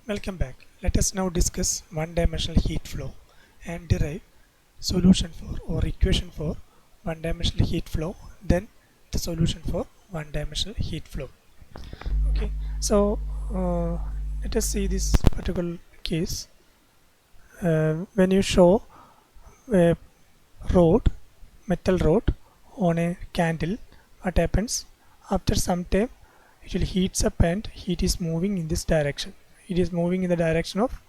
Welcome back. Let us now discuss one-dimensional heat flow and derive solution for or equation for one-dimensional heat flow, then the solution for one-dimensional heat flow. Okay, so let us see this particular case. When you show a rod, metal rod on a candle, what happens? After some time, it will heats up and heat is moving in this direction. It is moving in the direction of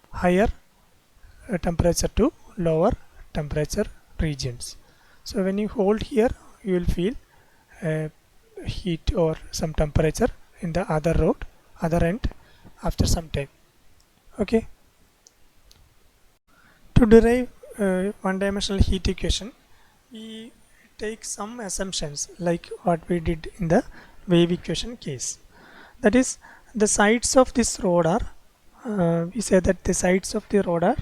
higher temperature to lower temperature regions. So when you hold here, you will feel uh, heat or some temperature in the other rod, other end after some time. Okay. To derive one-dimensional heat equation, we take some assumptions like what we did in the wave equation case. That is, the sides of this rod are, we say that the sides of the rod are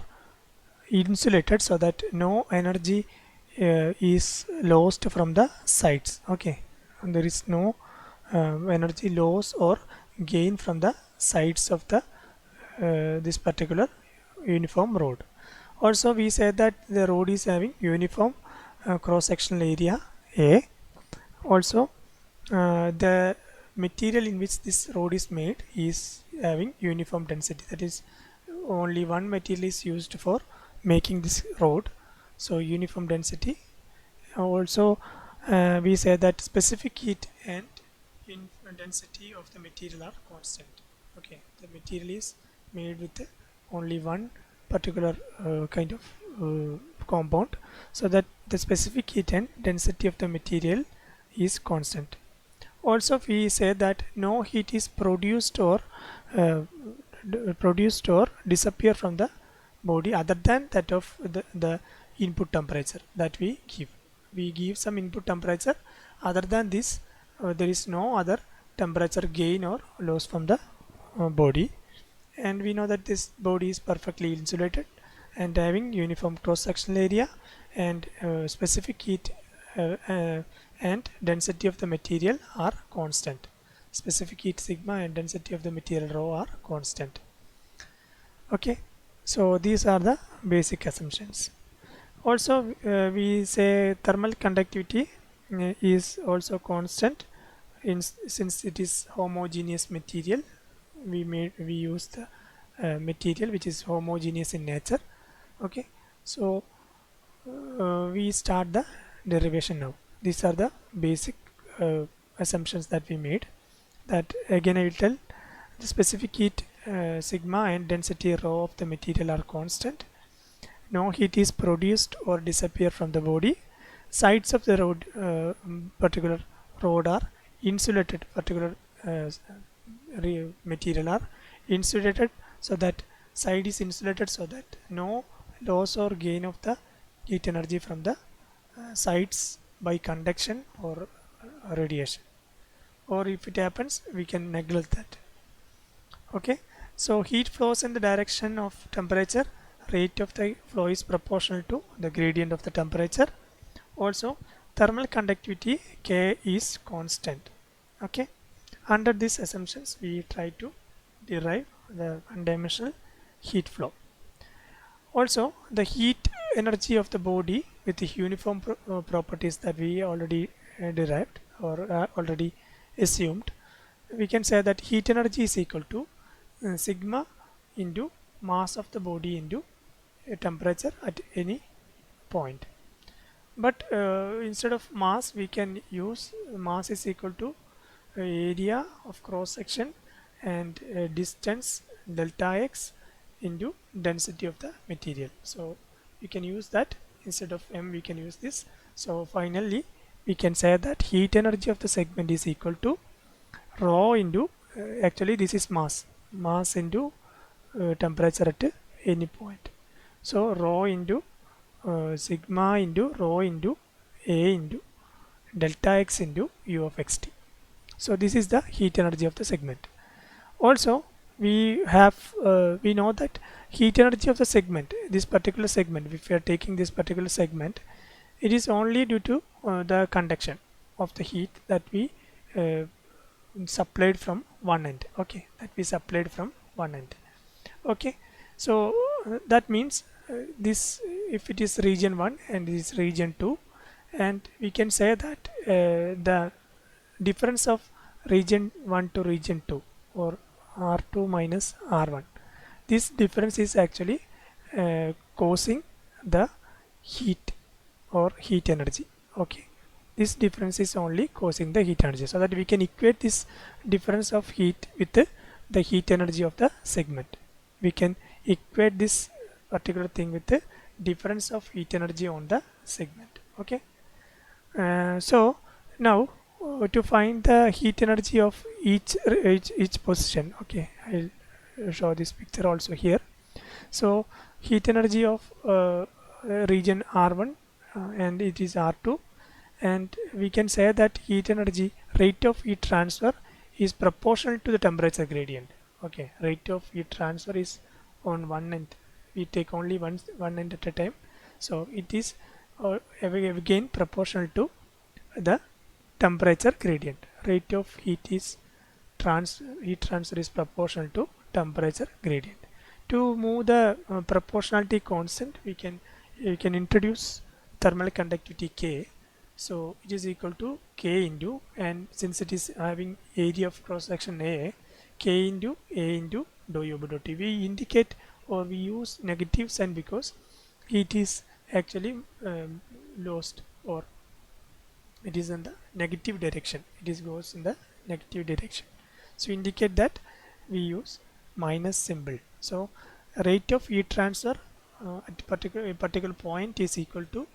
insulated so that no energy is lost from the sides. Okay, and there is no energy loss or gain from the sides of the this particular uniform rod. Also, we say that the rod is having uniform cross-sectional area A. Also, the material in which this rod is made is having uniform density. That is, only one material is used for making this rod. So, uniform density. Also, we say that specific heat and in density of the material are constant. Okay, the material is made with only one particular kind of compound, so that the specific heat and density of the material is constant. Also, we say that no heat is uh, produced or disappear from the body other than that of the input temperature that we give. We give some input temperature. Other than this, there is no other temperature gain or loss from the body. And we know that this body is perfectly insulated and having uniform cross-sectional area and specific heat and density of the material are constant. Specific heat sigma and density of the material rho are constant. Okay, so these are the basic assumptions. Also, we say thermal conductivity is also constant since it is homogeneous material. We use the material which is homogeneous in nature. Okay, so we start the derivation now. These are the basic assumptions that we made. That again I will tell, the specific heat sigma and density rho of the material are constant. No heat is produced or disappear from the body. Sides of the rod, particular rod are insulated. Particular material are insulated, so that side is insulated so that no loss or gain of the heat energy from the sides by conduction or radiation, or if it happens we can neglect that. Okay, so heat flows in the direction of temperature. Rate of the flow is proportional to the gradient of the temperature. Also, thermal conductivity K is constant. Okay, under these assumptions we try to derive the one-dimensional heat flow. Also, the heat energy of the body with the uniform properties that we already derived or already assumed, we can say that heat energy is equal to sigma into mass of the body into temperature at any point. But instead of mass, we can use mass is equal to area of cross section and distance delta x into density of the material. So we can use that. Instead of m, we can use this. So finally we can say that heat energy of the segment is equal to rho into actually this is mass into temperature at any point. So rho into sigma into rho into a into delta x into u of xt. So this is the heat energy of the segment. Also, we know that heat energy of the segment, this particular segment, if we are taking this particular segment, it is only due to the conduction of the heat that we supplied from one end. Okay, that we supplied from one end. Okay, so that means this, if it is region 1 and this is region 2, and we can say that the difference of region 1 to region 2, or R2 minus R1, this difference is actually causing the heat or heat energy. Okay, this difference is only causing the heat energy, so that we can equate this difference of heat with the heat energy of the segment. We can equate this particular thing with the difference of heat energy on the segment. Okay, so now to find the heat energy of each position. Okay, I'll show this picture also here. So heat energy of region R1 and it is R2, and we can say that heat energy rate of heat transfer is proportional to the temperature gradient. Okay, rate of heat transfer is on one end. We take only one end at a time, so it is again proportional to the temperature gradient. Rate of heat transfer is proportional to temperature gradient. To move the proportionality constant, we can introduce thermal conductivity K. So it is equal to K into, and since it is having area of cross section A, K into A into dou U by dou T. We indicate, or we use negative sign because heat is actually lost, or it is in the negative direction. It is goes in the negative direction. So indicate that we use minus symbol. So rate of heat transfer at a particular point is equal to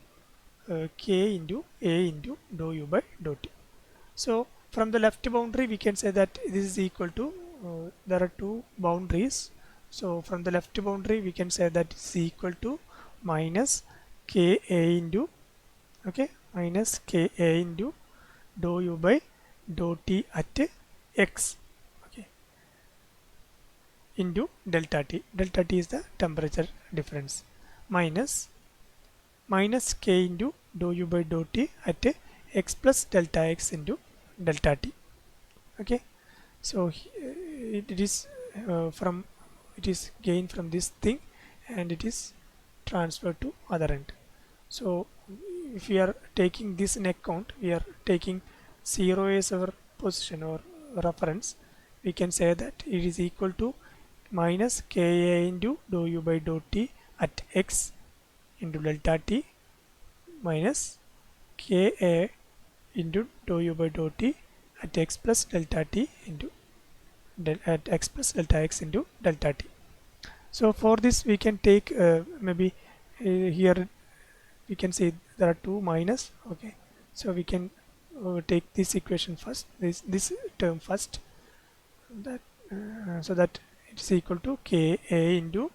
K into A into dou U by dou T. So from the left boundary we can say that this is equal to, there are two boundaries. So from the left boundary we can say that it's equal to minus Ka into, okay, minus Ka into dou U by dou T at x, okay, into delta T. Delta T is the temperature difference, minus K into dou U by dou T at x plus delta x into delta T. Okay, so it is from, it is gained from this thing and it is transferred to other end. So if we are taking this in account, we are taking 0 as our position or reference, we can say that it is equal to minus Ka into dou U by dou T at x into delta T minus Ka into dou U by dou T at x plus delta T into at x plus delta x into delta T. So for this we can take maybe here we can say there are two minus. Okay, so we can take this equation first, this term first, that so that it is equal to Ka into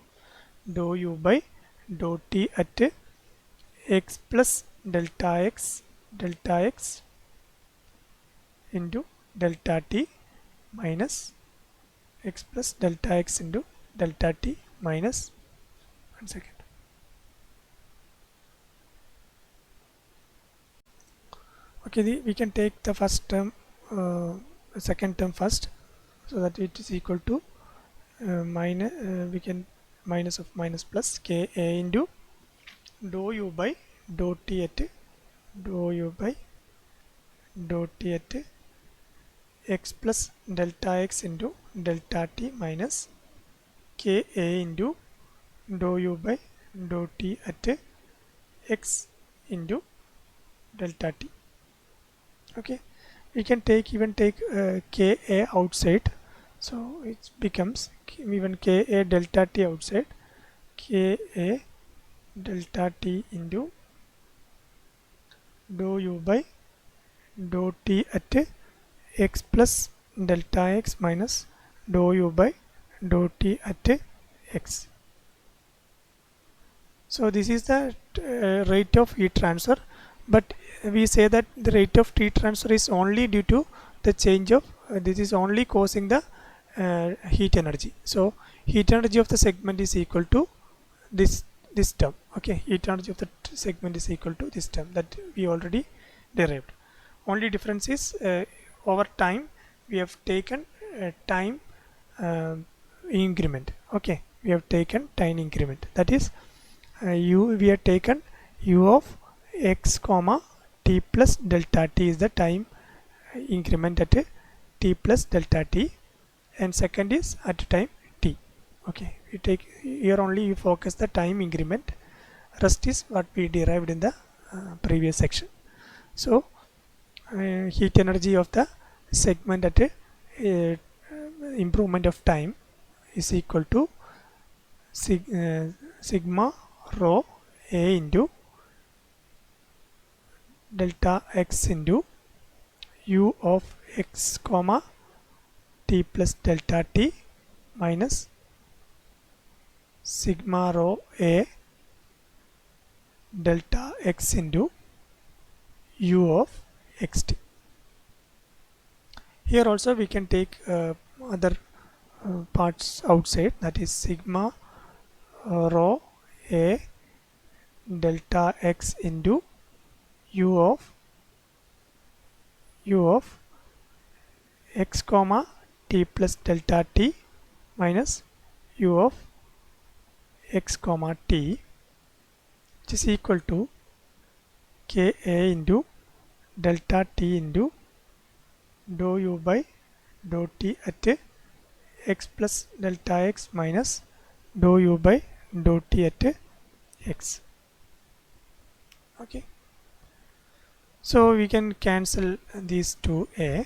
dou U by dou T at x plus delta x into delta T minus x plus delta x into delta T minus, one second. Okay, we can take the first term, second term first, so that it is equal to minus, we can minus of minus plus Ka into dou U by dou T at dou U by dou T at x plus delta x into delta T minus Ka into dou U by dou T at x into delta T. Okay, we can take even take Ka outside, so it becomes even Ka delta T outside, Ka delta T into dou U by dou T at x plus delta x minus dou U by dou T at x. So this is the rate of heat transfer, but we say that the rate of heat transfer is only due to the change of this is only causing the heat energy. So heat energy of the segment is equal to this term. Okay, heat energy of the segment is equal to this term that we already derived. Only difference is over time we have taken time increment. Okay, we have taken time increment. That is we have taken u of x comma t plus delta t is the time increment at t plus delta t, and second is at time t. Okay, we take here only you focus the time increment, rest is what we derived in the previous section. So heat energy of the segment at a improvement of time is equal to sigma rho a into delta x into u of x comma t plus delta t minus sigma rho a delta x into u of xt. Here also we can take other parts outside, that is sigma rho a delta x into u of x comma t plus delta t minus u of x comma t, which is equal to ka into delta t into dou u by dou t at x plus delta x minus dou u by dou t at x. Okay, so we can cancel these two a,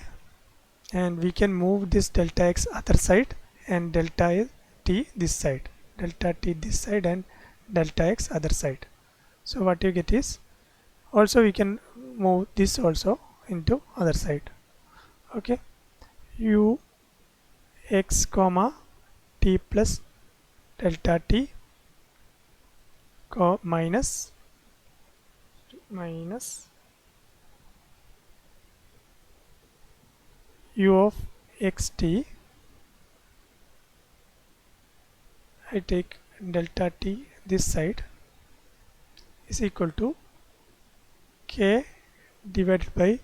and we can move this delta x other side and delta t this side, delta t this side and delta x other side. So what you get is, also we can move this also into other side. Okay, u x comma t plus delta t minus u of xt, I take delta t this side, is equal to k divided by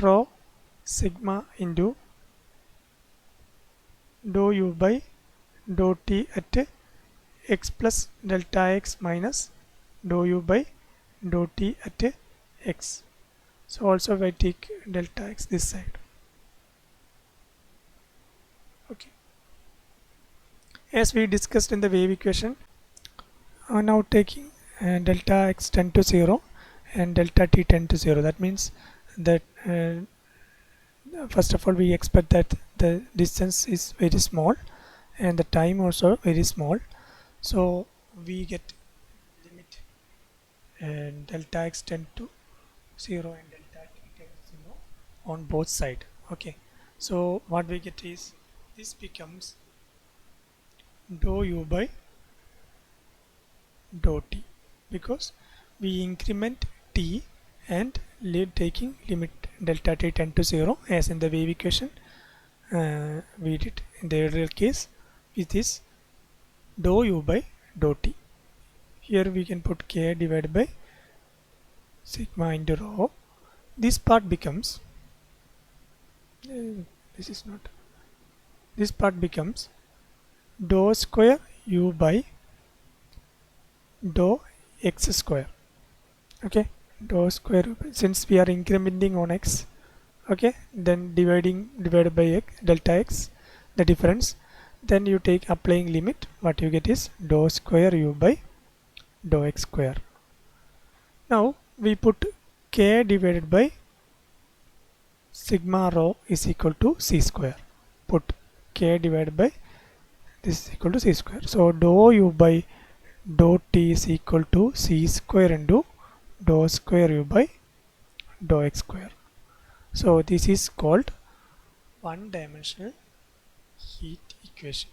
rho sigma into dou u by dou t at x plus delta x minus dou u by dou t at x. So also I take delta x this side. Okay, as we discussed in the wave equation, now taking delta x tend to 0 and delta t tend to 0, that means that first of all we expect that the distance is very small and the time also very small, so we get limit and delta x tend to 0 and delta t tend to 0 on both side. Okay, so what we get is, this becomes dou u by dou t, because we increment t and taking limit delta t tend to 0 as in the wave equation we did in the earlier case with this dou u by dou t. Here we can put k divided by sigma into rho. This part becomes this part becomes dou square u by dou x square. Okay, dou square, since we are incrementing on x, okay, then divided by x, delta x, the difference, then you take applying limit, what you get is dou square u by dou x square. Now we put k divided by sigma rho is equal to c square. Put k divided by this is equal to c square. So dou u by dou t is equal to c square into dou square u by dou x square. So this is called one-dimensional heat equation.